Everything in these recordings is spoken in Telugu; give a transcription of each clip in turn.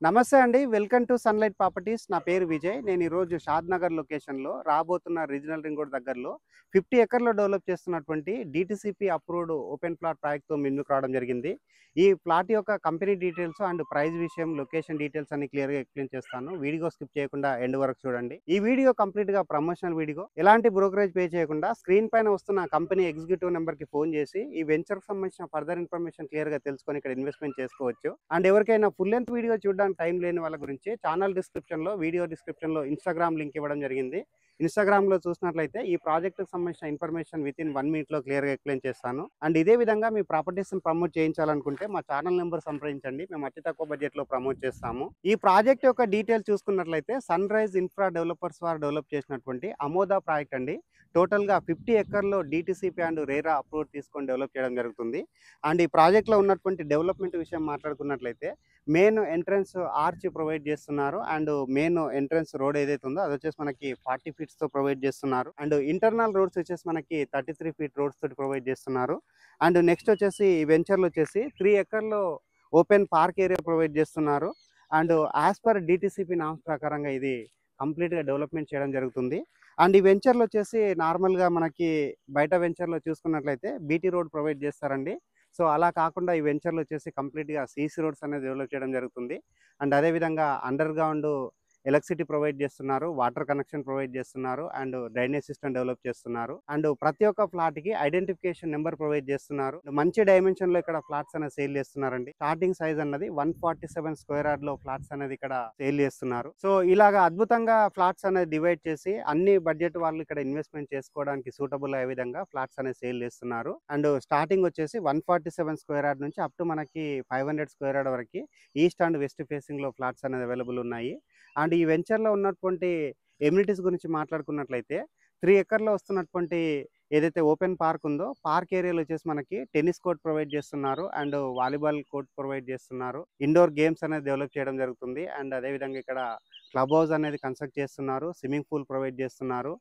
నమస్తే అండి. Welcome to sunlight properties. నా పేరు విజయ్. నేను ఈరోజు షాద్‌నగర్ లొకేషన్‌లో రాబోతున్న రీజనల్ రింగ్ రోడ్ దగ్గరలో 50 ఎకర్‌లో డెవలప్ చేస్తున్నటువంటి డీటీసీపీ అప్రూవ్డ్ ఓపెన్ ప్లాట్ ప్రాజెక్ట్‌తో మీ ముందుకు రావడం జరిగింది. ఈ ప్లాట్ యొక్క కంపెనీ డీటెయిల్స్ అండ్ ప్రైస్ విషయం, లొకేషన్ డీటెయిల్స్ అన్ని క్లియర్‌గా ఎక్స్‌ప్లెయిన్ చేస్తాను. వీడియో స్కిప్ చేయకుండా ఎండ్ వరకు చూడండి. ఈ వీడియో కంప్లీట్‌గా ప్రమోషనల్ వీడియో. ఎలాంటి బ్రోకరేజ్ పే చేయకుండా స్క్రీన్ పైన వస్తున్న కంపెనీ ఎగ్జిక్యూటివ్ నెంబర్‌కి ఫోన్ చేసి ఈ వెంచర్‌కి సంబంధించిన ఫర్దర్ ఇన్ఫర్మేషన్ క్లియర్‌గా తెలుసుకొని ఇక్కడ ఇన్వెస్ట్‌మెంట్ చేసుకోవచ్చు. అండ్ ఎవరికైనా ఫుల్ లెంగ్త్ వీడియో చూడడానికి టైం లేని వాళ్ళ గురించి ఛానల్ డిస్క్రిప్షన్‌లో, వీడియో డిస్క్రిప్షన్‌లో ఇన్‌స్టాగ్రామ్ లింక్ ఇవ్వడం జరిగింది. ఇన్‌స్టాగ్రామ్‌లో చూసినట్లయితే ఈ ప్రాజెక్ట్‌కి సంబంధించిన ఇన్ఫర్మేషన్ వితిన్ 1 మినిట్‌లో క్లియర్‌గా ఎక్స్‌ప్లెయిన్ చేస్తాను. అండ్ ఇదే విధంగా మీ ప్రాపర్టీస్‌ని ప్రమోట్ చేయించాలనుకుంటే మా ఛానల్ నెంబర్ సంప్రదించండి. మేము అతి తక్కువ బడ్జెట్‌లో ప్రమోట్ చేస్తాము. ఈ ప్రాజెక్ట్ యొక్క డీటెయిల్స్ చూసుకున్నట్లయితే సన్‌రైజ్ ఇన్ఫ్రా డెవలపర్స్ వారు డెవలప్ చేసినటువంటి అమోదా ప్రాజెక్ట్ అండి. టోటల్‌గా 50 ఎకర్‌లో డీటీసీపీ అండ్ రేరా అప్రూవల్ తీసుకొని డెవలప్ చేయడం జరుగుతుంది. అండ్ ఈ ప్రాజెక్ట్‌లో ఉన్నటువంటి డెవలప్‌మెంట్ విషయం మాట్లాడుకున్నట్లయితే మెయిన్ ఎంట్రన్స్ ఆర్చ్ ప్రొవైడ్ చేస్తున్నారు. అండ్ మెయిన్ ఎంట్రన్స్ రోడ్ ఏదైతే ఉందో అది వచ్చేసి మనకి 40 ఫీట్స్‌తో ప్రొవైడ్ చేస్తున్నారు. అండ్ ఇంటర్నల్ రోడ్స్ వచ్చేసి మనకి 33 ఫీట్ రోడ్స్ తోటి ప్రొవైడ్ చేస్తున్నారు. అండ్ నెక్స్ట్ వచ్చేసి ఈ వెంచర్‌లో వచ్చేసి 3 ఎకర్‌లో ఓపెన్ పార్క్ ఏరియా ప్రొవైడ్ చేస్తున్నారు. And as per DTCP norms ప్రకారంగా ఇది కంప్లీట్‌గా డెవలప్‌మెంట్ చేయడం జరుగుతుంది. అండ్ ఈ వెంచర్‌లో వచ్చేసి నార్మల్‌గా మనకి బయట వెంచర్‌లో చూసుకున్నట్లయితే బీటీ రోడ్ ప్రొవైడ్ చేస్తారండి. సో, అలా కాకుండా ఈ వెంచర్‌లో వచ్చేసి కంప్లీట్‌గా సీసీ రోడ్స్ అనేది డెవలప్ చేయడం జరుగుతుంది. అండ్ అదే విధంగా అండర్ గ్రౌండ్ ఎలక్ట్రిసిటీ ప్రొవైడ్ చేస్తున్నారు. వాటర్ కనెక్షన్ ప్రొవైడ్ చేస్తున్నారు. అండ్ డ్రైనేజ్ సిస్టమ్ డెవలప్ చేస్తున్నారు. అండ్ ప్రతి ఒక్క ఫ్లాట్‌కి ఐడెంటిఫికేషన్ నెంబర్ ప్రొవైడ్ చేస్తున్నారు. మంచి డైమెన్షన్‌లో ఇక్కడ ఫ్లాట్స్ అనేది సేల్ చేస్తున్నారండి. స్టార్టింగ్ సైజ్ అన్నది 147 స్క్వేర్ యార్డ్‌లో ఫ్లాట్స్ అనేది ఇక్కడ సేల్ చేస్తున్నారు. సో, ఇలాగా అద్భుతంగా ఫ్లాట్స్ అనేది డివైడ్ చేసి అన్ని బడ్జెట్ వాళ్ళు ఇక్కడ ఇన్వెస్ట్‌మెంట్ చేసుకోవడానికి సూటబుల్ అయ్యే విధంగా ఫ్లాట్స్ అనేది సేల్ చేస్తున్నారు. అండ్ స్టార్టింగ్ వచ్చేసి 147 స్క్వేర్ యార్డ్ నుంచి అప్ టు మనకి 500 స్క్వేర్ యార్డ్ వరకి ఈస్ట్ అండ్ వెస్ట్ ఫేసింగ్‌లో ఫ్లాట్స్ అనేది అవైలబుల్ ఉన్నాయి. అండ్ ఈ వెంచర్‌లో ఉన్నటువంటి ఎమ్యూనిటీస్ గురించి మాట్లాడుకున్నట్లయితే 3 ఎకర్‌లో వస్తున్నటువంటి ఏదైతే ఓపెన్ పార్క్ ఉందో పార్క్ ఏరియాలో వచ్చేసి మనకి టెన్నిస్ కోర్ట్ ప్రొవైడ్ చేస్తున్నారు. అండ్ వాలీబాల్ కోర్ట్ ప్రొవైడ్ చేస్తున్నారు. ఇండోర్ గేమ్స్ అనేది డెవలప్ చేయడం జరుగుతుంది. అండ్ అదే విధంగా ఇక్కడ క్లబ్ హౌస్ అనేది కన్స్ట్రక్ట్ చేస్తున్నారు. స్విమ్మింగ్ పూల్ ప్రొవైడ్ చేస్తున్నారు.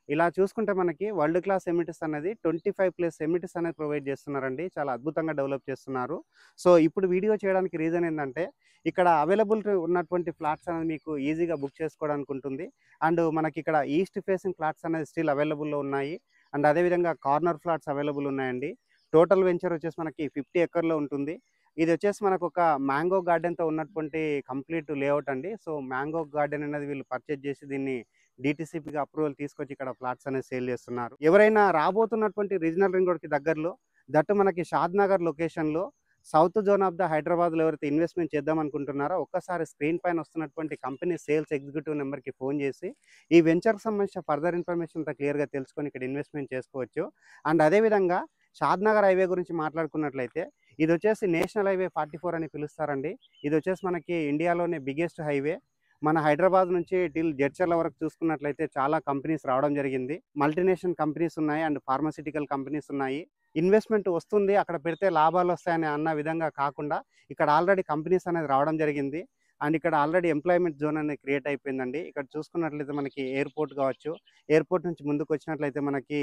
ఇలా చూసుకుంటే మనకి వరల్డ్ క్లాస్ ఎమ్యూనిటీస్ అనేది 25+ ఎమ్యూనిటీస్ అనేది ప్రొవైడ్ చేస్తున్నారండి. చాలా అద్భుతంగా డెవలప్ చేస్తున్నారు. సో, ఇప్పుడు వీడియో చేయడానికి రీజన్ ఏందంటే ఇక్కడ అవైలబిలిటీ ఉన్నటువంటి ఫ్లాట్స్ అనేది మీకు ఈజీగా బుక్ చేసుకోవడానికి ఉంటుంది. అండ్ మనకిక్కడ ఈస్ట్ ఫేసింగ్ ఫ్లాట్స్ అనేది స్టిల్ అవైలబుల్‌లో ఉన్నాయి. అండ్ అదే విధంగా కార్నర్ ఫ్లాట్స్ అవైలబుల్ ఉన్నాయండి. టోటల్ వెంచర్ వచ్చేసి మనకి 50 ఎకర్‌లో ఉంటుంది. ఇది వచ్చేసి మనకొక మ్యాంగో గార్డెన్‌తో ఉన్నటువంటి కంప్లీట్ లేఅవుట్ అండి. సో, మ్యాంగో గార్డెన్ అనేది వీళ్ళు పర్చేజ్ చేసి దీన్ని డీటీసీపీగా అప్రూవల్ తీసుకొచ్చి ఇక్కడ ఫ్లాట్స్ అనేది సేల్ చేస్తున్నారు. ఎవరైనా రాబోతున్నటువంటి రీజనల్ రింగ్ రోడ్‌కి దగ్గరలో దట్టు మనకి షాద్‌నగర్ లొకేషన్‌లో సౌత్ జోన్ ఆఫ్ ద హైదరాబాద్‌లో ఎవరైతే ఇన్వెస్ట్‌మెంట్ చేద్దాం అనుకుంటున్నారో ఒక్కసారి స్క్రీన్ పైన వస్తున్నటువంటి కంపెనీ సేల్స్ ఎగ్జిక్యూటివ్ నెంబర్‌కి ఫోన్ చేసి ఈ వెంచర్‌కి సంబంధించిన ఫర్దర్ ఇన్ఫర్మేషన్ అంతా క్లియర్‌గా తెలుసుకొని ఇక్కడ ఇన్వెస్ట్‌మెంట్ చేసుకోవచ్చు. అండ్ అదే విధంగా షాద్‌నగర్ హైవే గురించి మాట్లాడుకున్నట్లయితే ఇదొచ్చేసి నేషనల్ హైవే 44 అని పిలుస్తారండి. ఇదొచ్చేసి మనకి ఇండియాలోనే బిగ్గెస్ట్ హైవే. మన హైదరాబాద్ నుంచి టిల్ జడ్చర్ల వరకు చూసుకున్నట్లయితే చాలా కంపెనీస్ రావడం జరిగింది. మల్టీనేషనల్ కంపెనీస్ ఉన్నాయి. అండ్ ఫార్మాస్యూటికల్ కంపెనీస్ ఉన్నాయి. ఇన్వెస్ట్‌మెంట్ వస్తుంది. అక్కడ పెడితే లాభాలొస్తాయని అన్న విధంగా కాకుండా ఇక్కడ ఆల్రెడీ కంపెనీస్ అనేది రావడం జరిగింది. అండ్ ఇక్కడ ఆల్రెడీ ఎంప్లాయ్‌మెంట్ జోన్ అనేది క్రియేట్ అయిపోయిందండి. ఇక్కడ చూసుకున్నట్లయితే మనకి ఎయిర్‌పోర్ట్ కావచ్చు. ఎయిర్‌పోర్ట్ నుంచి ముందుకొచ్చినట్లయితే మనకి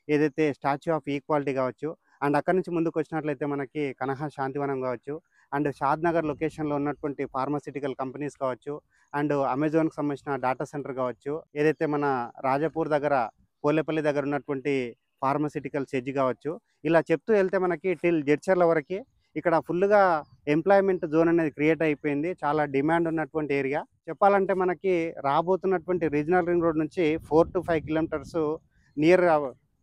ఏదైతే స్టాచ్యూ ఆఫ్ ఈక్వాలిటీ కావచ్చు. అండ్ అక్కడి నుంచి ముందుకొచ్చినట్లయితే మనకి కనహ శాంతివనం కావచ్చు. అండ్ షాద్‌నగర్ లొకేషన్‌లో ఉన్నటువంటి ఫార్మాస్యూటికల్ కంపెనీస్ కావచ్చు. అండ్ అమెజాన్‌కి సంబంధించిన డాటా సెంటర్ కావచ్చు. ఏదైతే మన రాజాపూర్ దగ్గర పోలేపల్లి దగ్గర ఉన్నటువంటి ఫార్మాస్యూటికల్స్ ఎడ్జ్ కావచ్చు. ఇలా చెప్తూ వెళ్తే మనకి టిల్ జడ్చర్ల వరకి ఇక్కడ ఫుల్‌గా ఎంప్లాయ్‌మెంట్ జోన్ అనేది క్రియేట్ అయిపోయింది. చాలా డిమాండ్ ఉన్నటువంటి ఏరియా. చెప్పాలంటే మనకి రాబోతున్నటువంటి రీజనల్ రింగ్ రోడ్ నుంచి 4-5 కిలోమీటర్స్ నియర్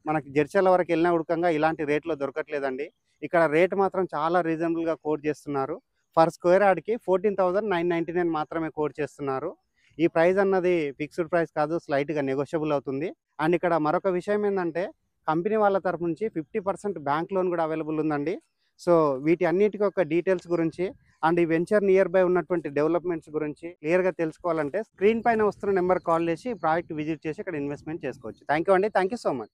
మనకి జడ్చర్ల వరకు వెళ్ళినా ఉడకంగా ఇలాంటి రేట్‌లో దొరకట్లేదండి. ఇక్కడ రేట్ మాత్రం చాలా రీజనబుల్‌గా కోట్ చేస్తున్నారు. పర్ స్క్వేర్ యార్డ్‌కి 14,999 మాత్రమే కోట్ చేస్తున్నారు. ఈ ప్రైస్ అన్నది ఫిక్స్డ్ ప్రైస్ కాదు. స్లైట్‌గా నెగోషియబుల్ అవుతుంది. అండ్ ఇక్కడ మరొక విషయం ఏందంటే కంపెనీ వాళ్ళ తరపు నుంచి 50% బ్యాంక్ లోన్ కూడా అవైలబుల్ ఉందండి. సో, వీటి అన్నిటికి ఒక డీటెయిల్స్ గురించి అండ్ ఈ వెంచర్ నియర్ బై ఉన్నటువంటి డెవలప్‌మెంట్స్ గురించి క్లియర్‌గా తెలుసుకోవాలంటే స్క్రీన్ పైన వస్తున్న నంబర్‌కి కాల్ చేసి ప్రాజెక్ట్ విజిట్ చేసి ఇక్కడ ఇన్వెస్ట్‌మెంట్ చేసుకోవచ్చు. థాంక్ యూ అండి. Thank you so much.